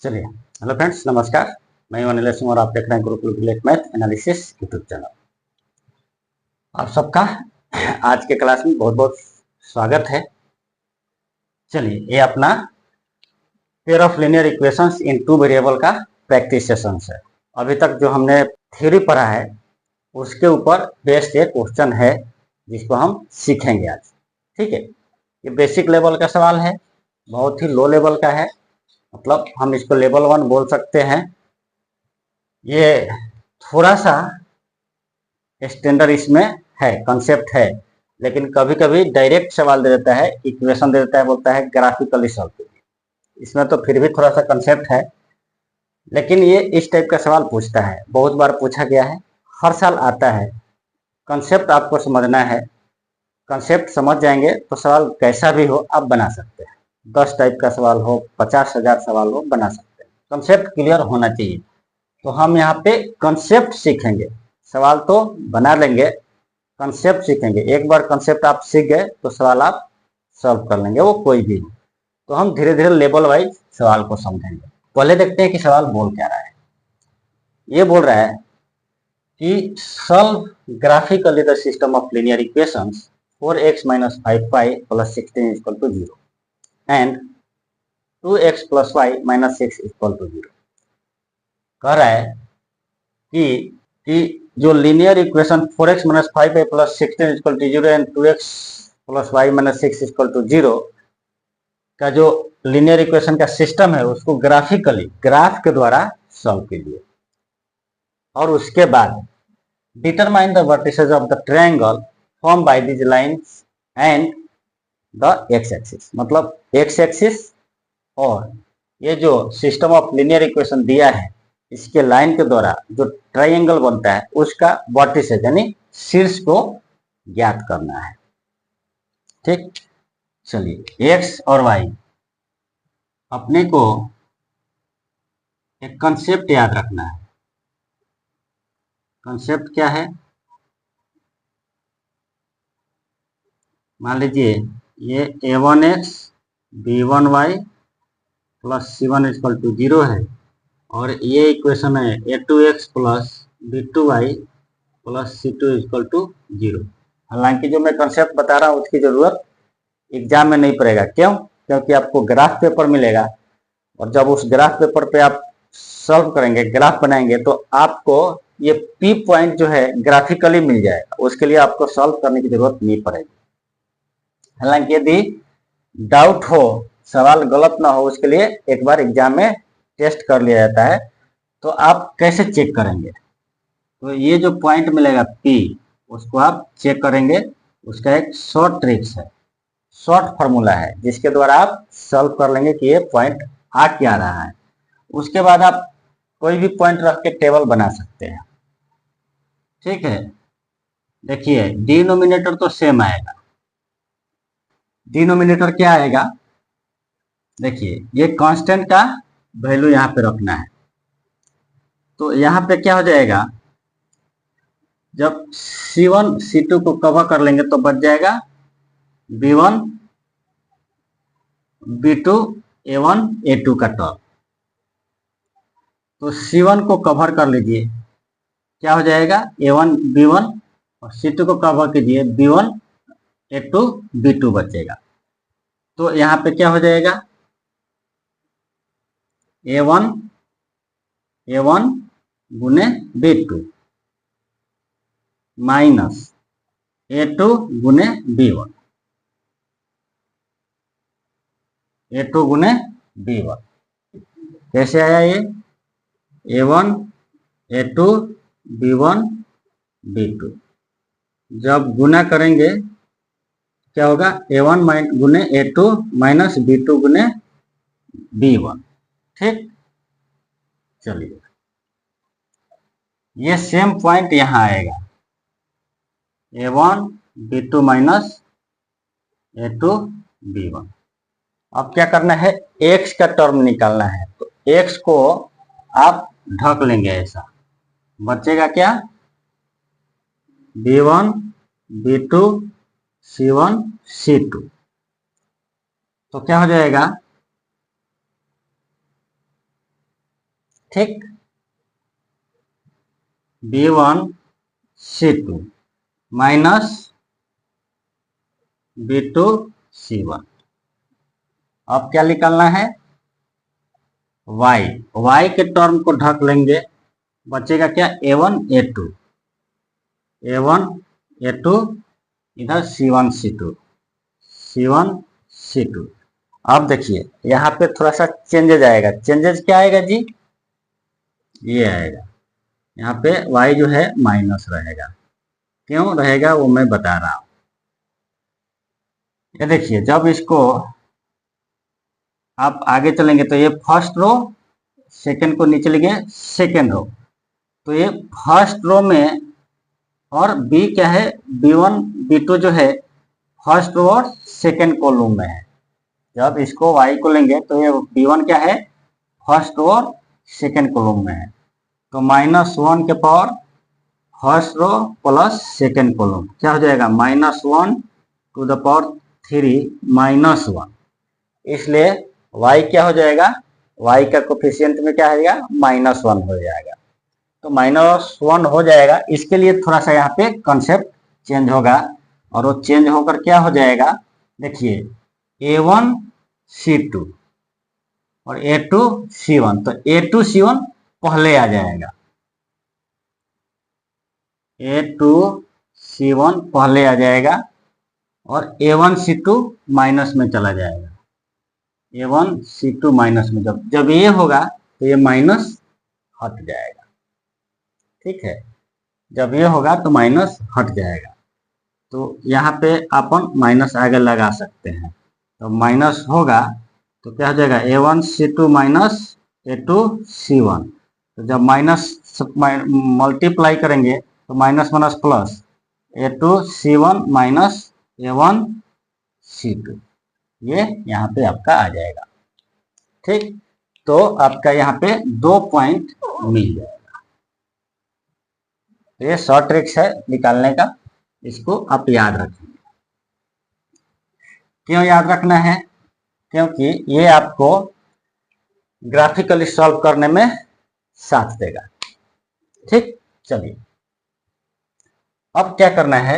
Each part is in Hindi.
चलिए, हेलो फ्रेंड्स, नमस्कार। मैं हूं अनिल सिंह और आप देख रहे हैं गुरुकुल बिलेट मैथ एनालिसिस यूट्यूब चैनल। आप सबका आज के क्लास में बहुत बहुत स्वागत है। चलिए, ये अपना pair of linear equations in two variable का प्रैक्टिस सेशन है। अभी तक जो हमने थ्योरी पढ़ा है उसके ऊपर बेस्ड एक क्वेश्चन है जिसको हम सीखेंगे आज। ठीक है, ये बेसिक लेवल का सवाल है, बहुत ही लो लेवल का है, मतलब हम इसको लेवल 1 बोल सकते हैं। ये थोड़ा सा स्टैंडर्ड इसमें है, कंसेप्ट है, लेकिन कभी कभी डायरेक्ट सवाल दे देता है, इक्वेशन दे देता है, बोलता है ग्राफिकली सॉल्व कीजिए। इसमें तो फिर भी थोड़ा सा कंसेप्ट है, लेकिन ये इस टाइप का सवाल पूछता है, बहुत बार पूछा गया है, हर साल आता है। कंसेप्ट आपको समझना है, कंसेप्ट समझ जाएंगे तो सवाल कैसा भी हो आप बना सकते हैं। 10 टाइप का सवाल हो, 50,000 सवाल हो, बना सकते हैं। कंसेप्ट क्लियर होना चाहिए। तो हम यहाँ पे कंसेप्ट सीखेंगे, सवाल तो बना लेंगे, कंसेप्ट सीखेंगे। एक बार कंसेप्ट आप सीख गए तो सवाल आप सॉल्व कर लेंगे, वो कोई भी हो। तो हम धीरे धीरे लेवल वाइज सवाल को समझेंगे। पहले देखते हैं कि सवाल बोल क्या रहा है। ये बोल रहा है कि solve graphically the system of linear equations 4x - 5y + 16 = 0 and 2x + y - 6 = 0। कह रहा है कि जो linear equation 4x - 5y + 16 = 0 and 2x + y - 6 = 0 का जो लीनियर इक्वेशन का सिस्टम है उसको ग्राफिकली, ग्राफ के द्वारा सॉल्व कीजिए। और उसके बाद determine the vertices of the triangle form by these lines and the x axis. मतलब एक्स एक्सिस और ये जो सिस्टम ऑफ लीनियर इक्वेशन दिया है इसके लाइन के द्वारा जो ट्रायंगल बनता है उसका वर्टिसेस यानी शीर्ष को ज्ञात करना है। ठीक, चलिए, एक्स और वाई अपने को एक कंसेप्ट याद रखना है। कंसेप्ट क्या है? मान लीजिए ये a1x b1y + c1 = 0 है और ये इक्वेशन है a2x + b2y + c2 = 0। हालांकि जो मैं कंसेप्ट बता रहा हूँ उसकी जरूरत एग्जाम में नहीं पड़ेगा। क्यों? क्योंकि आपको ग्राफ पेपर मिलेगा और जब उस ग्राफ पेपर पे आप सॉल्व करेंगे, ग्राफ बनाएंगे, तो आपको ये पी पॉइंट जो है ग्राफिकली मिल जाएगा। उसके लिए आपको सॉल्व करने की जरूरत नहीं पड़ेगी। हालांकि यदि डाउट हो, सवाल गलत ना हो, उसके लिए एक बार एग्जाम में टेस्ट कर लिया जाता है। तो आप कैसे चेक करेंगे? तो ये जो पॉइंट मिलेगा पी, उसको आप चेक करेंगे। उसका एक शॉर्ट ट्रिक्स है, शॉर्ट फार्मूला है जिसके द्वारा आप सॉल्व कर लेंगे कि ये पॉइंट आ क्या रहा है। उसके बाद आप कोई भी पॉइंट रख के टेबल बना सकते हैं। ठीक है, देखिए डिनोमिनेटर तो सेम आएगा। डिनोमिनेटर क्या आएगा? देखिए ये कांस्टेंट का वैल्यू यहाँ पे रखना है। तो यहाँ पे क्या हो जाएगा, जब C1 C2 को कवर कर लेंगे तो बच जाएगा B1 B2 A1 A2 का टर्म। तो C1 को कवर कर लीजिए, क्या हो जाएगा A1 B1, और C2 को कवर कीजिए B1 A2 B2 बचेगा। तो यहाँ पे क्या हो जाएगा A1 गुने B2 माइनस A2 गुने B1, A2 गुने B1। कैसे आया ये? A1 A2 B1 B2 जब गुना करेंगे क्या होगा, A1 गुने A2 माइनस B2 गुने B1। ठीक, चलिए ये सेम पॉइंट यहाँ आएगा A1 B2 minus A2 B1। अब क्या करना है, x का टर्म निकालना है। तो x को आप ढक लेंगे, ऐसा बचेगा क्या, B1 B2 C1 C2। तो क्या हो जाएगा, ठीक, B1C2 माइनस B2C1। अब क्या निकालना है, y के टर्म को ढक लेंगे, बचेगा क्या, A1 A2, A1 A2, इधर C1 C2। अब देखिए यहाँ पे थोड़ा सा चेंजेज आएगा। चेंजेज क्या आएगा जी, ये आएगा, यहाँ पे y जो है माइनस रहेगा। क्यों रहेगा वो मैं बता रहा हूं। ये देखिए जब इसको आप आगे चलेंगे तो ये फर्स्ट रो, सेकंड को नीचे लेंगे सेकंड रो, तो ये फर्स्ट रो में, और b क्या है, B1 B2 जो है फर्स्ट रो और सेकंड कॉलम में है। जब इसको y को लेंगे तो ये B1 क्या है, फर्स्ट रो और सेकंड कॉलम में है, तो -1 के power first row plus second column क्या हो जाएगा, -1 टू द पावर 3 -1। इसलिए y क्या हो जाएगा, y का कोफिशिएंट में क्या आएगा, -1 हो जाएगा। तो -1 हो जाएगा। इसके लिए थोड़ा सा यहाँ पे कंसेप्ट चेंज होगा, और वो चेंज होकर क्या हो जाएगा, देखिए A1C2 और A2C1, तो A2C1 पहले आ जाएगा, A2C1 पहले आ जाएगा, और A1C2 माइनस में चला जाएगा, A1C2 माइनस में। जब ये होगा तो ये माइनस हट जाएगा, ठीक है, जब ये होगा तो माइनस हट जाएगा। तो यहाँ पे अपन माइनस आगे लगा सकते हैं, तो माइनस होगा तो क्या हो जाएगा, A1C2 माइनस A2C1। तो जब माइनस मल्टीप्लाई करेंगे तो minus minus plus, A2C1 minus A1C2, ये यहाँ पे आपका आ जाएगा। ठीक, तो आपका यहाँ पे 2 पॉइंट मिल जाएगा। तो ये शॉर्ट ट्रिक्स है निकालने का, इसको आप याद रखेंगे। क्यों याद रखना है, क्योंकि ये आपको ग्राफिकली सॉल्व करने में साथ देगा। ठीक, चलिए अब क्या करना है,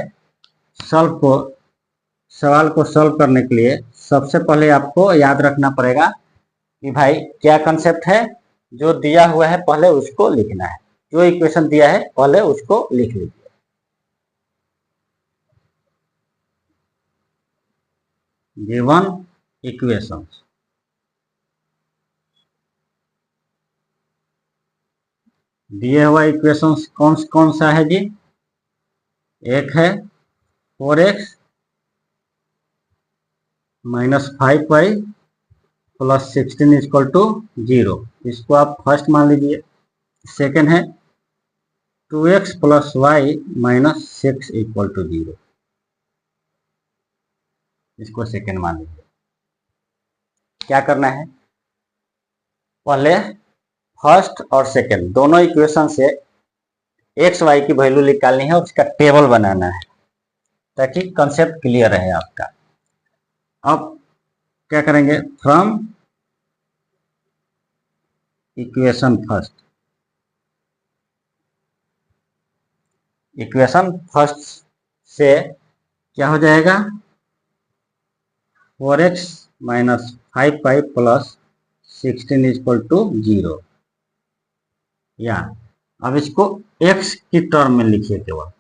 सवाल को सॉल्व करने के लिए सबसे पहले आपको याद रखना पड़ेगा कि भाई क्या कंसेप्ट है, जो दिया हुआ है पहले उसको लिखना है, जो इक्वेशन दिया है पहले उसको लिख लीजिए। गिवन इक्वेशंस, दिए हुआ इक्वेशंस कौन सा है जी, एक है 4x minus 5y plus 16 equal to 0, इसको आप फर्स्ट मान लीजिए। सेकेंड है 2x plus Y minus 6 equal to 0, इसको सेकेंड मान लीजिए। क्या करना है, पहले फर्स्ट और सेकेंड दोनों इक्वेशन से एक्स वाई की वैल्यू निकालनी है और उसका टेबल बनाना है, ताकि कंसेप्ट क्लियर रहे आपका। अब क्या करेंगे, from equation first, equation first से क्या हो जाएगा, 4x minus 5y plus 16 equal to 0, या अब इसको x की टर्म में लिखिए, केवल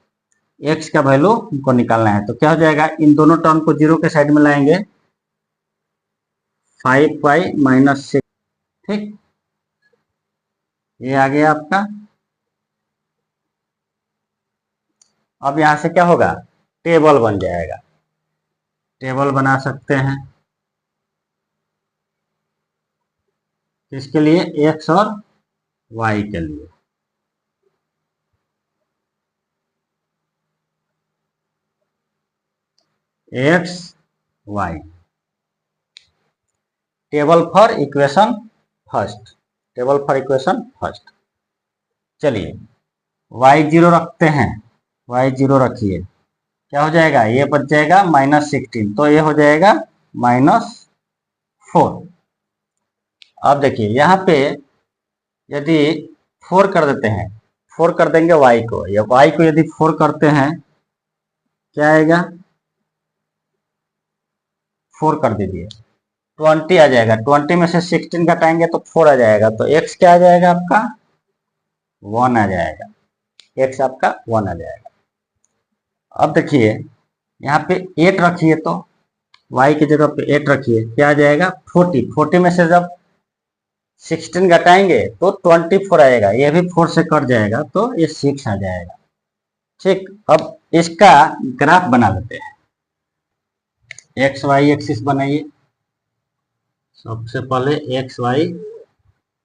x का वैल्यू हमको निकालना है। तो क्या हो जाएगा, इन दोनों टर्म को 0 के साइड में लाएंगे, 5y माइनस 6, ठीक, ये आ गया आपका। अब यहां से क्या होगा, टेबल बन जाएगा, टेबल बना सकते हैं इसके लिए, x और y के लिए। x y, table for equation first, table for equation first. चलिए y0 रखते हैं, y0 रखिए, क्या हो जाएगा, ये बच जाएगा -16, तो ये हो जाएगा -4। अब देखिए यहाँ पे यदि 4 कर देते हैं, 4 कर देंगे y को, या y को यदि 4 करते हैं, क्या आएगा, 4 कर दीजिए, 20 आ जाएगा। 20 में से 16 घटाएंगे तो 4 आ जाएगा, तो x क्या आ जाएगा आपका, 1 आ जाएगा। x आपका 1 आ जाएगा। अब देखिए यहाँ पे 8 रखिए, तो y की जगह पे 8 रखिए, क्या आ जाएगा, 40। 40 में से जब 16 घटाएंगे तो 24 आएगा, ये भी 4 से कट जाएगा, तो ये 6 आ जाएगा। ठीक, अब इसका ग्राफ बना लेते हैं। एक्स वाई एक्सिस बनाइए। सबसे पहले एक्स वाई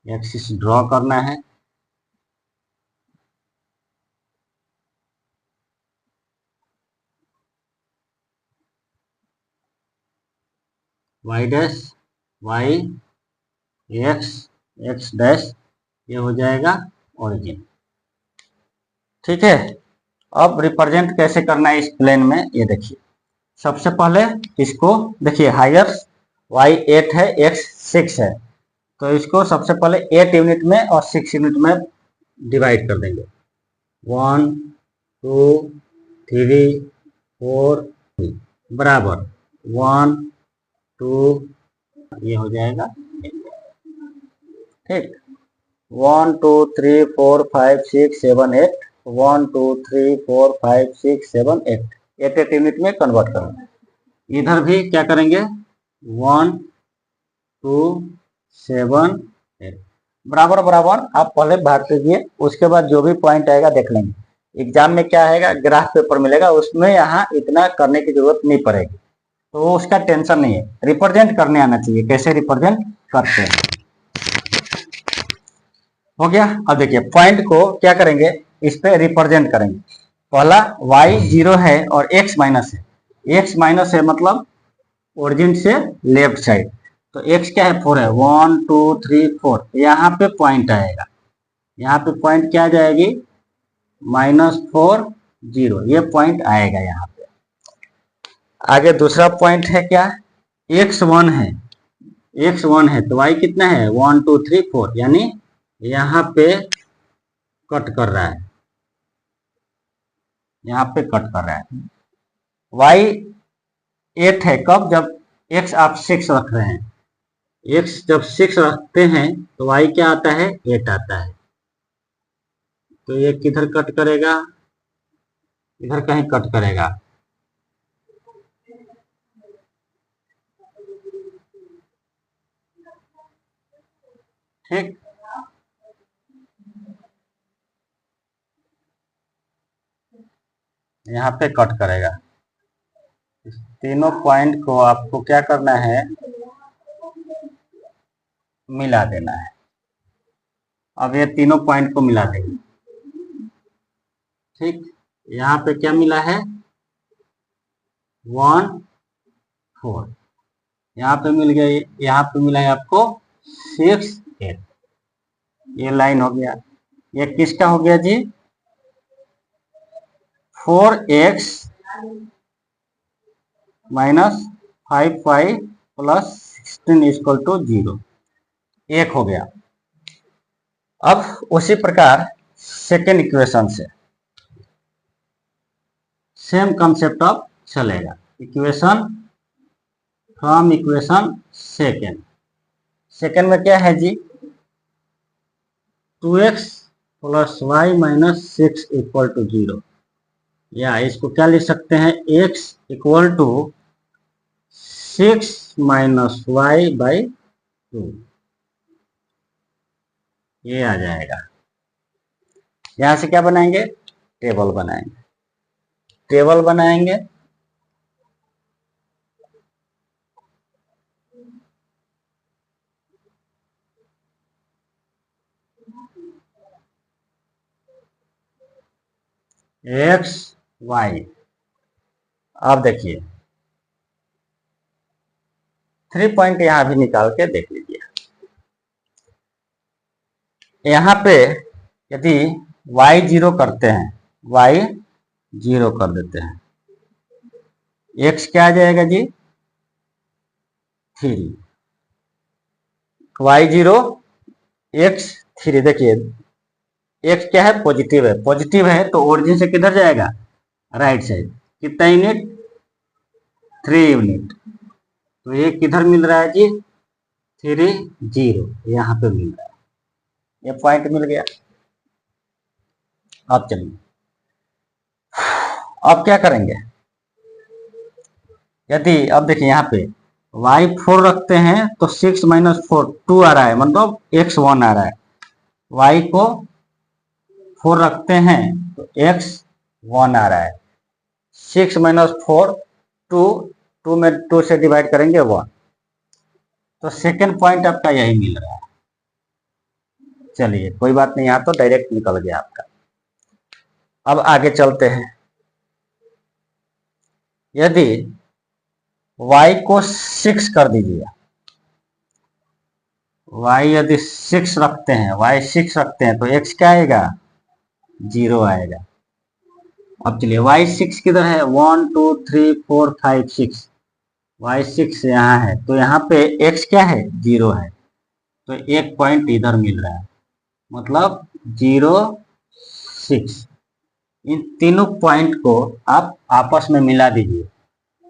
एक्सिस ड्रॉ करना है। Y dash Y X X dash, ये हो जाएगा ओरिजिन। ठीक है, अब रिप्रेजेंट कैसे करना है इस प्लेन में, ये देखिए। सबसे पहले इसको देखिए, हायर वाई 8 है, एक्स 6 है, तो इसको सबसे पहले 8 यूनिट में और 6 यूनिट में डिवाइड कर देंगे। 1 2 3 4 बराबर 1 2, ये हो जाएगा। ठीक, 1 2 3 4 5 6 7 8, 1 2 3 4 5 6 7 8, 8 यूनिट में कन्वर्ट करना। इधर भी क्या करेंगे, 1 2 7 8 बराबर बराबर आप पहले भाग कीजिए, उसके बाद जो भी पॉइंट आएगा देख लेंगे। एग्जाम में क्या आएगा, ग्राफ पेपर मिलेगा, उसमें यहाँ इतना करने की जरूरत नहीं पड़ेगी, तो उसका टेंशन नहीं है। रिप्रेजेंट करने आना चाहिए, कैसे रिप्रेजेंट करते हैं। हो गया। अब देखिए पॉइंट को क्या करेंगे, इस पे रिप्रेजेंट करेंगे। पहला y 0 है और x माइनस है, x माइनस है मतलब ओरिजिन से लेफ्ट साइड, तो x क्या है, 4 है। 1 2 3 4, यहाँ पे पॉइंट आएगा, यहाँ पे पॉइंट क्या आ जाएगी, -4 0, ये पॉइंट आएगा यहाँ पे। आगे दूसरा पॉइंट है क्या, x 1 है, x 1 है तो y कितना है, 1 2 3 4, यानी यहाँ पे कट कर रहा है, यहाँ पे कट कर रहा है। y 8 है, कब, जब x आप 6 रख रहे हैं, x जब 6 रखते हैं तो y क्या आता है, 8 आता है, तो ये किधर कट करेगा, इधर कहीं कट करेगा। ठीक, यहाँ पे कट करेगा। इस तीनों पॉइंट को आपको क्या करना है, मिला देना है। अब ये तीनों पॉइंट को मिला देंगे। ठीक, यहाँ पे क्या मिला है, 1 4, यहाँ पे मिल गया, यहाँ पे मिला है आपको 6 8, ये लाइन हो गया। ये किसका हो गया जी, 4x minus 5y plus 16 equal to 0, एक हो गया। अब उसी प्रकार सेकेंड इक्वेशन से सेम कंसेप्ट ऑफ चलेगा। Equation from equation second, second में क्या है जी, 2x plus Y minus 6 equal to 0, या इसको क्या लिख सकते हैं, x equal to 6 minus Y by 2, ये आ जाएगा। यहां से क्या बनाएंगे, टेबल बनाएंगे, टेबल बनाएंगे। एक्स वाई, अब देखिए 3 पॉइंट यहां भी निकाल के देख लीजिए। यहाँ पे यदि y 0 करते हैं, y 0 कर देते हैं, x क्या आ जाएगा जी, 3, y 0 x 3। देखिए x क्या है, पॉजिटिव है तो ओरिजिन से किधर जाएगा, राइट साइड। कितना यूनिट, 3 यूनिट। तो ये किधर मिल रहा है जी, 3 0 यहाँ पे मिल रहा है, ये पॉइंट मिल गया। अब चलिए अब क्या करेंगे, यदि अब देखिए यहाँ पे y 4 रखते हैं तो 6 माइनस 4 2 आ रहा है, मतलब x 1 आ रहा है। y को 4 रखते हैं तो x 1 आ रहा है। 6 माइनस 4 2, 2 में 2 से डिवाइड करेंगे 1, तो सेकेंड पॉइंट आपका यही मिल रहा है। चलिए कोई बात नहीं, यहाँ तो डायरेक्ट निकल गया आपका। अब आगे चलते हैं, यदि y को 6 कर दीजिए, y यदि 6 रखते हैं, y 6 रखते हैं तो x क्या आएगा, 0 आएगा। अब चलिए y 6 किधर है, 1 2 3 4 5 6, y 6 यहाँ है तो यहाँ पे x क्या है, 0 है, तो एक पॉइंट इधर मिल रहा है, मतलब 0 6। इन तीनों पॉइंट को आप आपस में मिला दीजिए।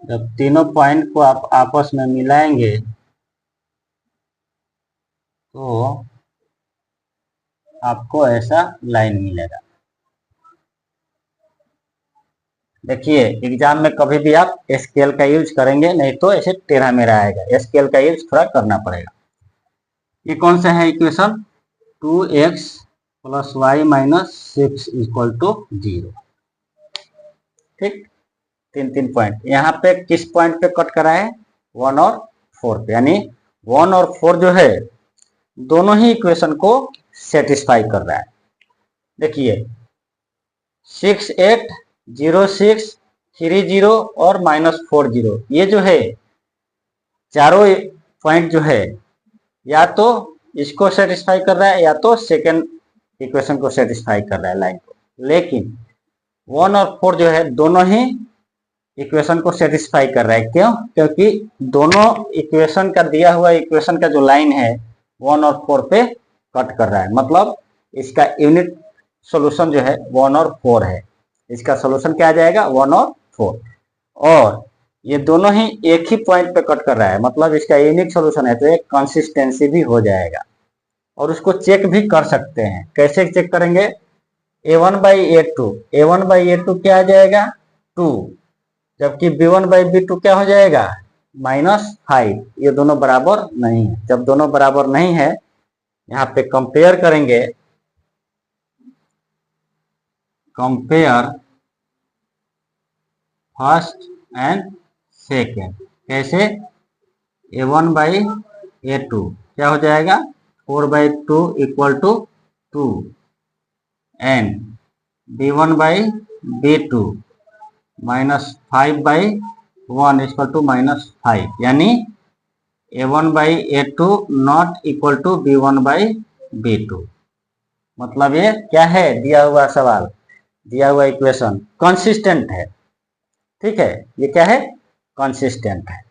जब तीनों पॉइंट को आप आपस में मिलाएंगे तो आपको ऐसा लाइन मिलेगा। देखिए एग्जाम में कभी भी आप स्केल का यूज करेंगे, नहीं तो ऐसे टेढ़ा मेढ़ा आएगा, स्केल का यूज थोड़ा करना पड़ेगा। ये कौन सा है equation, 2x plus Y minus 6 equal to 0। ठीक, 3 पॉइंट यहाँ पे किस पॉइंट पे कट करा है, 1 और 4 पे, यानी 1 और 4 जो है दोनों ही इक्वेशन को सेटिस्फाई कर रहा है। देखिए 6 8 0 6 3 0 और -4 0, ये जो है चारों पॉइंट जो है या तो इसको सेटिस्फाई कर रहा है या तो सेकेंड इक्वेशन को सेटिस्फाई कर रहा है, लाइन को। लेकिन 1 और 4 जो है दोनों ही इक्वेशन को सेटिस्फाई कर रहा है। क्यों, क्योंकि दोनों इक्वेशन का दिया हुआ इक्वेशन का जो लाइन है 1 और 4 पे कट कर रहा है, मतलब इसका यूनिट सॉल्यूशन जो है 1 और 4 है। इसका सॉल्यूशन क्या आ जाएगा, 1 और 4, और ये दोनों ही एक ही पॉइंट पे कट कर रहा है, मतलब इसका यूनिक सॉल्यूशन है, तो एक कंसिस्टेंसी भी हो जाएगा। और उसको चेक भी कर सकते हैं, कैसे चेक करेंगे, a1 by a2, a1 by a2 क्या आ जाएगा, 2, जबकि b1 बाई b2 क्या हो जाएगा, -5। ये दोनों बराबर नहीं है। जब दोनों बराबर नहीं है, यहाँ पे कंपेयर करेंगे, कंपेयर फर्स्ट एंड सेकेंड, कैसे, a1 बाई a2 क्या हो जाएगा, 4 by 2 equal to 2, and b1 by b2 -5 by 1 equal to -5, यानी a1 by a2 not equal to b1 by b2। मतलब ये क्या है, दिया हुआ सवाल, दिया हुआ इक्वेशन कंसिस्टेंट है। ठीक है, ये क्या है, कंसिस्टेंट है।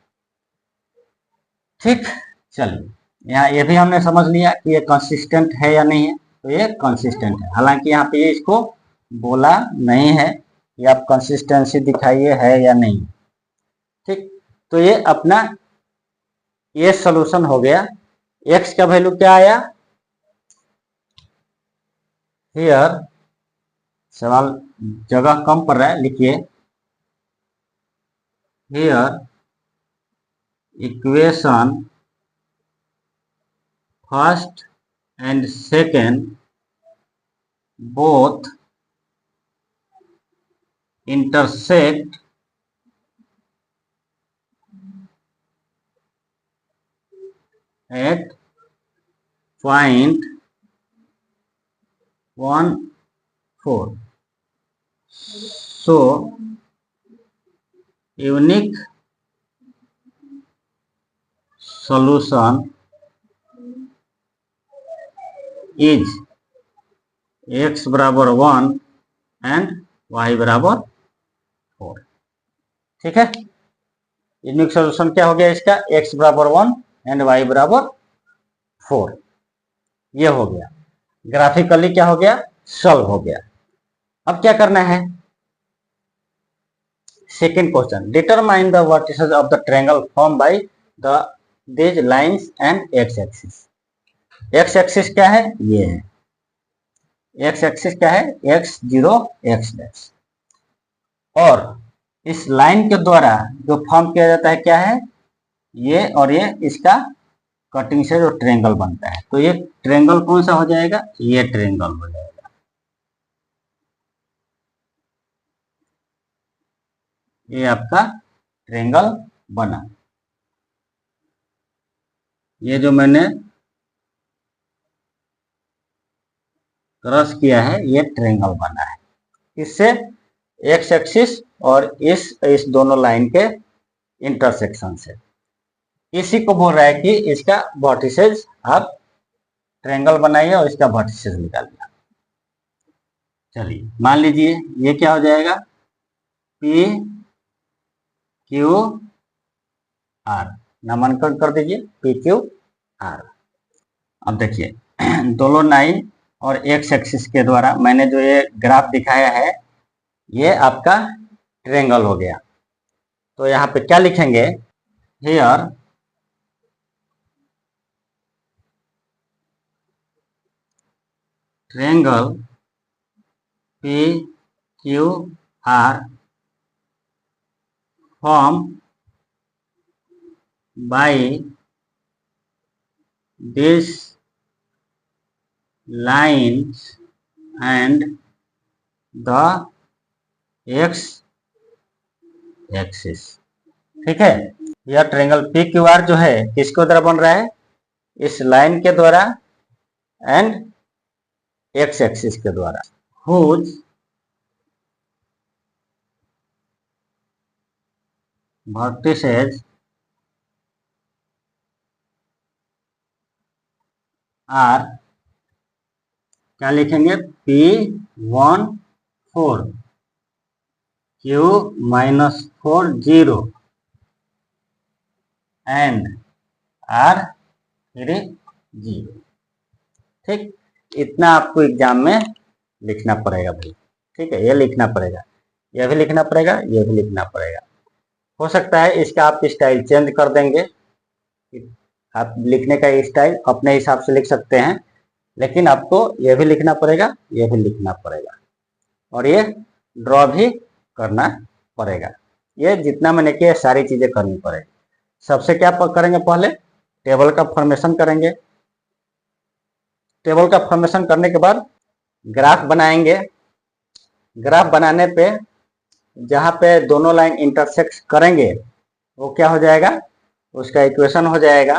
ठीक, चलिए यहाँ ये भी हमने समझ लिया कि ये कंसिस्टेंट है या नहीं है, तो ये कंसिस्टेंट है। हालांकि यहाँ पे ये इसको बोला नहीं है कि आप कंसिस्टेंसी दिखाइए है या नहीं। ठीक, तो ये अपना ये सॉल्यूशन हो गया। x का वैल्यू क्या आया, हियर सवाल जगह कम पड़ रहा है, लिखिए here equation first and second both intersect at point 1 4, so unique solution is x बराबर 1 एंड y बराबर 4। ठीक है, यूनिक सॉल्यूशन क्या हो गया इसका, x बराबर 1 एंड y बराबर 4, ये हो गया। ग्राफिकली क्या हो गया, सॉल्व हो गया। अब क्या करना है, second question, determine the vertices of the triangle form by the this lines and x axis. X axis क्या है, ये है एक्स एक्सिस क्या है, x0 x', और इस लाइन के द्वारा जो फॉर्म किया जाता है क्या है, ये और ये, इसका कटिंग से जो ट्रायंगल बनता है, तो ये ट्रायंगल कौन सा हो जाएगा, ये ट्रायंगल हो जाएगा। ये आपका ट्रायंगल बना, ये जो मैंने क्रॉस किया है ये ट्रायंगल बना है, इससे एक्स एक्सिस और इस दोनों लाइन के इंटरसेक्शन से। इसी को बोल रहा है कि इसका वर्टिसेस आप ट्रायंगल बनाइए और इसका वर्टिसेस निकालिए। चलिए मान लीजिए ये क्या हो जाएगा, पी क्यू आर, नामांकन कर दीजिए पी क्यू आर। अब देखिए दोनों लाइन और एक्स एक्सिस के द्वारा मैंने जो ये ग्राफ दिखाया है ये आपका ट्रायंगल हो गया। तो यहाँ पे क्या लिखेंगे, here triangle P Q R form by this lines and the x axis. ठीक है, यह ट्रायंगल पी क्यू आर जो है किसके द्वारा बन रहा है, इस लाइन के द्वारा एंड एक्स एक्सिस के द्वारा, हुज वर्टिसेस आर, क्या लिखेंगे, P14 Q-4 0 एंड R3 0। ठीक, इतना आपको एग्जाम में लिखना पड़ेगा भाई। ठीक है, ये लिखना पड़ेगा, यह भी लिखना पड़ेगा, यह भी लिखना पड़ेगा। हो सकता है इसका आप स्टाइल चेंज कर देंगे, आप लिखने का स्टाइल अपने हिसाब से लिख सकते हैं, लेकिन आपको यह भी लिखना पड़ेगा, यह भी लिखना पड़ेगा, और ये ड्रॉ भी करना पड़ेगा। ये जितना मैंने किया सारी चीजें करनी पड़ेगी। सबसे क्या करेंगे, पहले टेबल का फॉर्मेशन करेंगे। टेबल का फॉर्मेशन करने के बाद ग्राफ बनाएंगे। ग्राफ बनाने पे जहाँ पे दोनों लाइन इंटरसेक्ट करेंगे वो क्या हो जाएगा, उसका इक्वेशन हो जाएगा।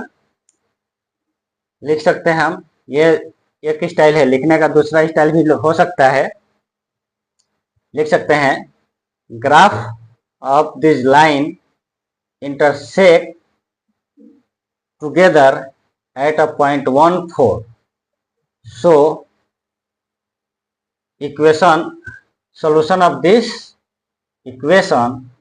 लिख सकते हैं हम, ये एक स्टाइल है लिखने का, दूसरा स्टाइल भी हो सकता है। लिख सकते हैं graph of this line intersect together at a point 14, so equation solution of this equation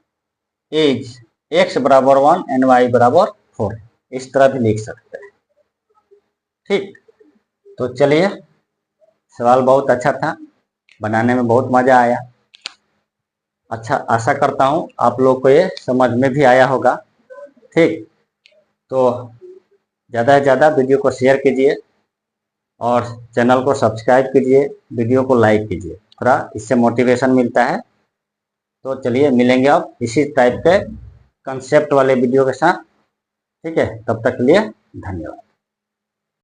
is x बराबर 1 एंड y बराबर 4, इस तरह भी लिख सकते हैं। ठीक, तो चलिए, सवाल बहुत अच्छा था, बनाने में बहुत मजा आया। अच्छा, आशा करता हूँ आप लोग को ये समझ में भी आया होगा। ठीक, तो ज़्यादा से ज़्यादा वीडियो को शेयर कीजिए और चैनल को सब्सक्राइब कीजिए, वीडियो को लाइक कीजिए, थोड़ा इससे मोटिवेशन मिलता है। तो चलिए मिलेंगे अब इसी टाइप के कंसेप्ट वाले वीडियो के साथ। ठीक है, तब तक के लिए धन्यवाद।